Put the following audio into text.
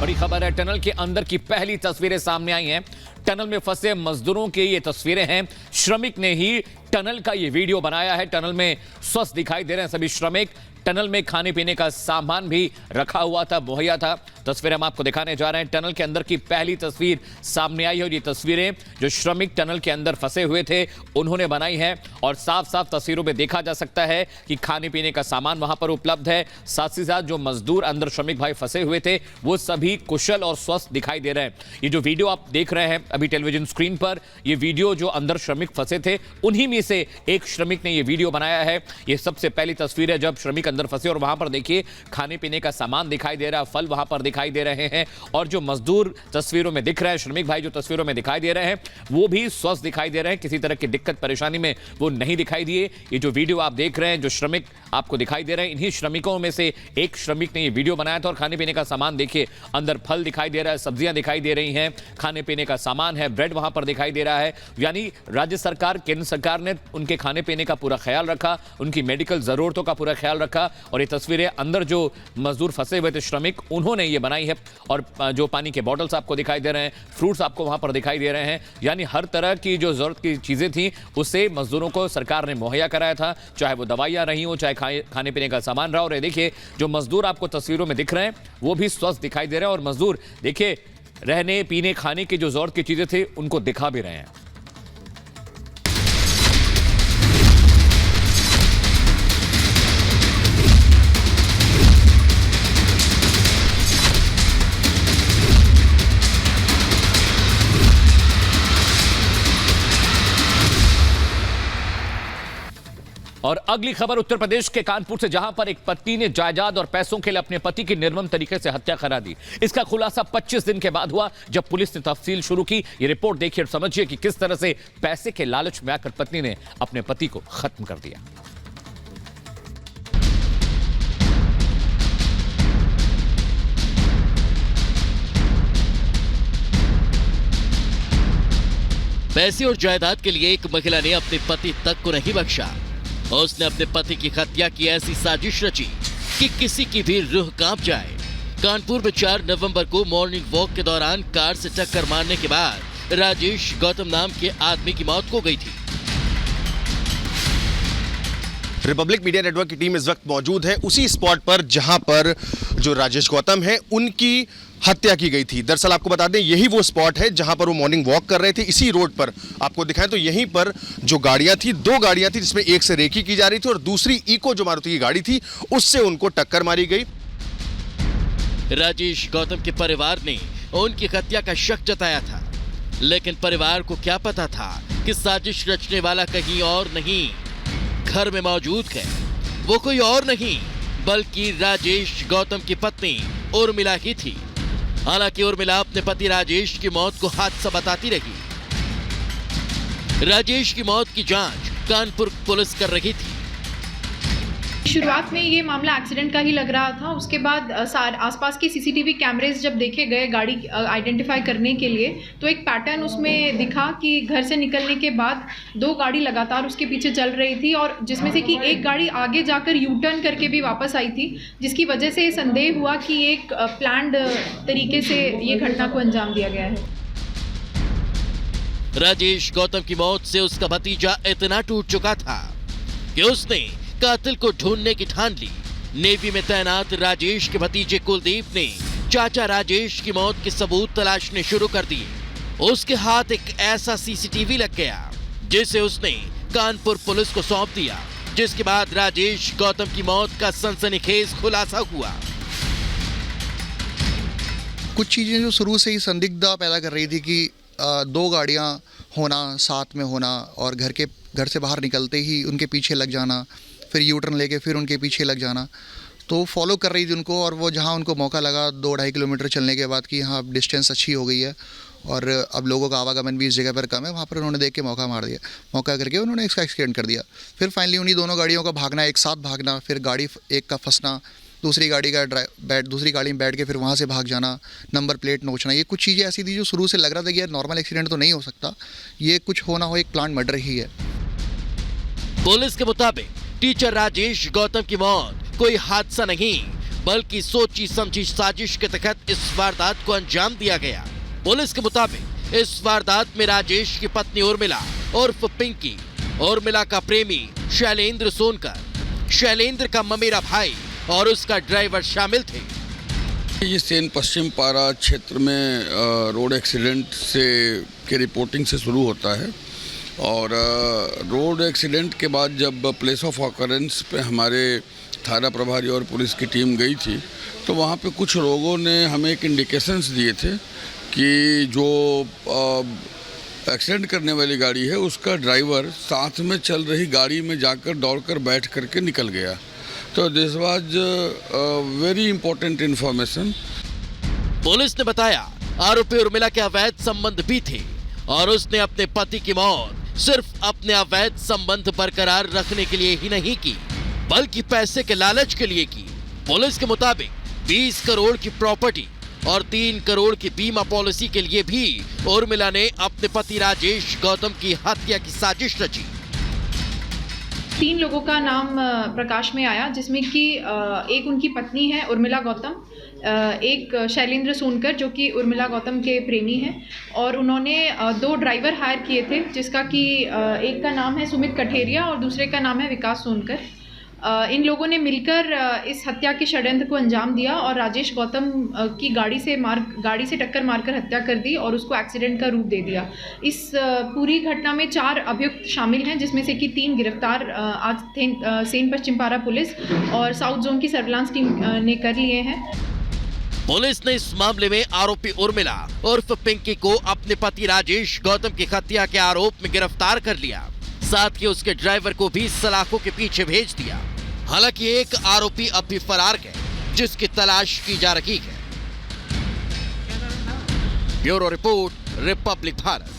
बड़ी खबर है, टनल के अंदर की पहली तस्वीरें सामने आई हैं। टनल में फंसे मजदूरों की ये तस्वीरें हैं। श्रमिक ने ही टनल का ये वीडियो बनाया है। टनल में स्वस्थ दिखाई दे रहे हैं सभी श्रमिक। टनल में खाने पीने का सामान भी रखा हुआ था, मुहैया था। तस्वीरें हम आपको दिखाने जा रहे हैं। टनल के अंदर की पहली तस्वीर सामने आई है और ये तस्वीरें जो श्रमिक टनल के अंदर फंसे हुए थे उन्होंने बनाई है और साफ साफ तस्वीरों में देखा जा सकता है कि खाने पीने का सामान वहां पर उपलब्ध है। साथ ही साथ जो मजदूर अंदर श्रमिक भाई फंसे हुए थे वो सभी कुशल और स्वस्थ दिखाई दे रहे हैं। ये जो वीडियो आप देख रहे हैं अभी टेलीविजन स्क्रीन पर, ये वीडियो जो अंदर श्रमिक फंसे थे उन्हीं में से एक श्रमिक ने ये वीडियो बनाया है। ये सबसे पहली तस्वीर है जब श्रमिक अंदर फंसे और वहां पर देखिए खाने पीने का सामान दिखाई दे रहा है, फल वहां पर दिखाई दे रहे हैं और जो मजदूर तस्वीरों में दिख रहे हैं, श्रमिक भाई जो तस्वीरों में दिखाई दे रहे हैं वो भी स्वस्थ दिखाई दे रहे हैं। किसी तरह की दिक्कत परेशानी में वो नहीं दिखाई दिए। ये जो वीडियो आप देख रहे हैं, जो श्रमिक आपको दिखाई दे रहे हैं, इन्हीं श्रमिकों में से एक श्रमिक ने ये वीडियो बनाया था और खाने पीने का सामान देखिए, अंदर फल दिखाई दे रहा है, सब्जियां दिखाई दे रही हैं, खाने पीने का सामान है, ब्रेड वहां पर दिखाई दे रहा है। यानी राज्य सरकार, केंद्र सरकार ने उनके खाने पीने का पूरा ख्याल रखा, उनकी मेडिकल जरूरतों का पूरा ख्याल रखा और ये तस्वीरें अंदर जो मजदूर फंसे हुए थे श्रमिक उन्होंने ये बनाई है। और जो पानी के बॉटल्स आपको दिखाई दे रहे हैं, फ्रूट्स आपको वहां पर दिखाई दे रहे हैं। यानी हर तरह की जो जरूरत की चीजें थी उसे मजदूरों को सरकार ने मुहैया कराया था, चाहे वो दवाइयां रही हो, चाहे खाने पीने का सामान रहा। और देखिए जो मजदूर आपको तस्वीरों में दिख रहे हैं वो भी स्वस्थ दिखाई दे रहे हैं और मजदूर देखिए रहने पीने खाने की जो जरूरत की चीजें थी उनको दिखा भी रहे हैं। और अगली खबर उत्तर प्रदेश के कानपुर से, जहां पर एक पत्नी ने जायदाद और पैसों के लिए अपने पति की निर्मम तरीके से हत्या करा दी। इसका खुलासा 25 दिन के बाद हुआ जब पुलिस ने तफ्सील शुरू की। ये रिपोर्ट देखिए और समझिए कि किस तरह से पैसे के लालच में आकर पत्नी ने अपने पति को खत्म कर दिया। पैसे और जायदाद के लिए एक महिला ने अपने पति तक को नहीं बख्शा। उसने अपने पति की हत्या की ऐसी साजिश रची कि किसी की भी रूह कांप जाए। कानपुर में 4 नवंबर को मॉर्निंग वॉक के दौरान कार से टक्कर मारने के बाद राजेश गौतम नाम के आदमी की मौत हो गई थी। रिपब्लिक मीडिया नेटवर्क की टीम इस वक्त मौजूद है उसी स्पॉट पर जहां पर जो राजेश गौतम है उनकी हत्या की गई थी। दरअसल आपको बता दें यही वो स्पॉट है जहां पर वो मॉर्निंग वॉक कर रहे थे। इसी रोड पर आपको दिखाएं तो यहीं पर जो गाड़ियां थी, 2 गाड़ियां थी जिसमें एक से रेकी की जा रही थी और दूसरी इको जो मारुति की गाड़ी थी उससे उनको टक्कर मारी गई। राजेश गौतम के परिवार ने उनकी हत्या का शक जताया था, लेकिन परिवार को क्या पता था कि साजिश रचने वाला कहीं और नहीं घर में मौजूद है। वो कोई और नहीं बल्कि राजेश गौतम की पत्नी उर्मिला ही थी। हालांकि उर्मिला अपने पति राजेश की मौत को हादसा बताती रही। राजेश की मौत की जांच कानपुर पुलिस कर रही थी। शुरुआत में ये मामला एक्सीडेंट का ही लग रहा था। उसके बाद आसपास के सीसीटीवी कैमरेज जब देखे गए गाड़ी आइडेंटिफाई करने के लिए, तो एक पैटर्न उसमें दिखा कि घर से निकलने के बाद 2 गाड़ी लगातार उसके पीछे चल रही थी और जिसमें से कि एक गाड़ी आगे जाकर यू टर्न करके भी वापस आई थी, जिसकी वजह से संदेह हुआ कि एक प्लान्ड तरीके से ये घटना को अंजाम दिया गया है। राजेश गौतम की मौत से उसका भतीजा इतना टूट चुका था कि उसने कातिल को ढूंढने की ठान ली। नेवी में तैनात राजेश के भतीजे कुलदीप ने चाचा राजेश की मौत के सबूत तलाशने शुरू कर दिए। उसके हाथ एक ऐसा सीसीटीवी लग गया जिसे उसने कानपुर पुलिस को सौंप दिया, जिसके बाद राजेश गौतम की मौत का सनसनीखेज खुलासा हुआ। कुछ चीजें जो शुरू से ही संदिग्धता पैदा कर रही थी कि 2 गाड़ियां होना, साथ में होना और घर से बाहर निकलते ही उनके पीछे लग जाना, फिर यू टर्न लेके फिर उनके पीछे लग जाना, तो फॉलो कर रही थी उनको। और वो जहाँ उनको मौका लगा 2-2.5 किलोमीटर चलने के बाद कि हाँ अब डिस्टेंस अच्छी हो गई है और अब लोगों का आवागमन भी इस जगह पर कम है, वहाँ पर उन्होंने देख के मौका मार दिया। मौका करके उन्होंने इसका एक्सीडेंट कर दिया। फिर फाइनली उन्हीं दोनों गाड़ियों का भागना, एक साथ भागना, फिर गाड़ी एक का फंसना, दूसरी गाड़ी में बैठ के फिर वहाँ से भाग जाना, नंबर प्लेट नोचना, ये कुछ चीज़ें ऐसी थी जो शुरू से लग रहा था कि यार नॉर्मल एक्सीडेंट तो नहीं हो सकता, ये कुछ होना हो, एक प्लान मर्डर ही है। पुलिस के मुताबिक टीचर राजेश गौतम की मौत कोई हादसा नहीं बल्कि सोची समझी साजिश के तहत इस वारदात को अंजाम दिया गया। पुलिस के मुताबिक इस वारदात में राजेश की पत्नी उर्मिला उर्फ पिंकी, उर्मिला का प्रेमी शैलेंद्र सोनकर, शैलेंद्र का ममेरा भाई और उसका ड्राइवर शामिल थे। ये सेन पश्चिम पारा क्षेत्र में रोड एक्सीडेंट की रिपोर्टिंग से शुरू होता है और रोड एक्सीडेंट के बाद जब प्लेस ऑफ ऑकरेंस पे हमारे थाना प्रभारी और पुलिस की टीम गई थी तो वहाँ पे कुछ लोगों ने हमें एक इंडिकेशंस दिए थे कि जो एक्सीडेंट करने वाली गाड़ी है उसका ड्राइवर साथ में चल रही गाड़ी में जाकर दौड़कर बैठ करके निकल गया। तो this was very important information. Police ने बताया आरोपी उर्मिला के अवैध संबंध भी थे और उसने अपने पति की मौत सिर्फ अपने अवैध संबंध बरकरार रखने के लिए ही नहीं की, बल्कि पैसे के लालच के लिए की। पुलिस के मुताबिक 20 करोड़ की प्रॉपर्टी और 3 करोड़ की बीमा पॉलिसी के लिए भी उर्मिला ने अपने पति राजेश गौतम की हत्या की साजिश रची। 3 लोगों का नाम प्रकाश में आया, जिसमें कि एक उनकी पत्नी है उर्मिला गौतम, एक शैलेंद्र सोनकर जो कि उर्मिला गौतम के प्रेमी हैं, और उन्होंने 2 ड्राइवर हायर किए थे, जिसका कि एक का नाम है सुमित कठेरिया और दूसरे का नाम है विकास सोनकर। इन लोगों ने मिलकर इस हत्या के षड्यंत्र को अंजाम दिया और राजेश गौतम की गाड़ी से टक्कर मारकर हत्या कर दी और उसको एक्सीडेंट का रूप दे दिया। इस पूरी घटना में 4 अभियुक्त शामिल हैं, जिसमें से कि 3 गिरफ्तार आज सेन पश्चिम पारा पुलिस और साउथ जोन की सर्विलांस टीम ने कर लिए हैं। पुलिस ने इस मामले में आरोपी उर्मिला उर्फ पिंकी को अपने पति राजेश गौतम की हत्या के आरोप में गिरफ्तार कर लिया, साथ ही उसके ड्राइवर को भी सलाखों के पीछे भेज दिया। हालांकि एक आरोपी अब भी फरार है, जिसकी तलाश की जा रही है। Bureau report, Republic Bharat.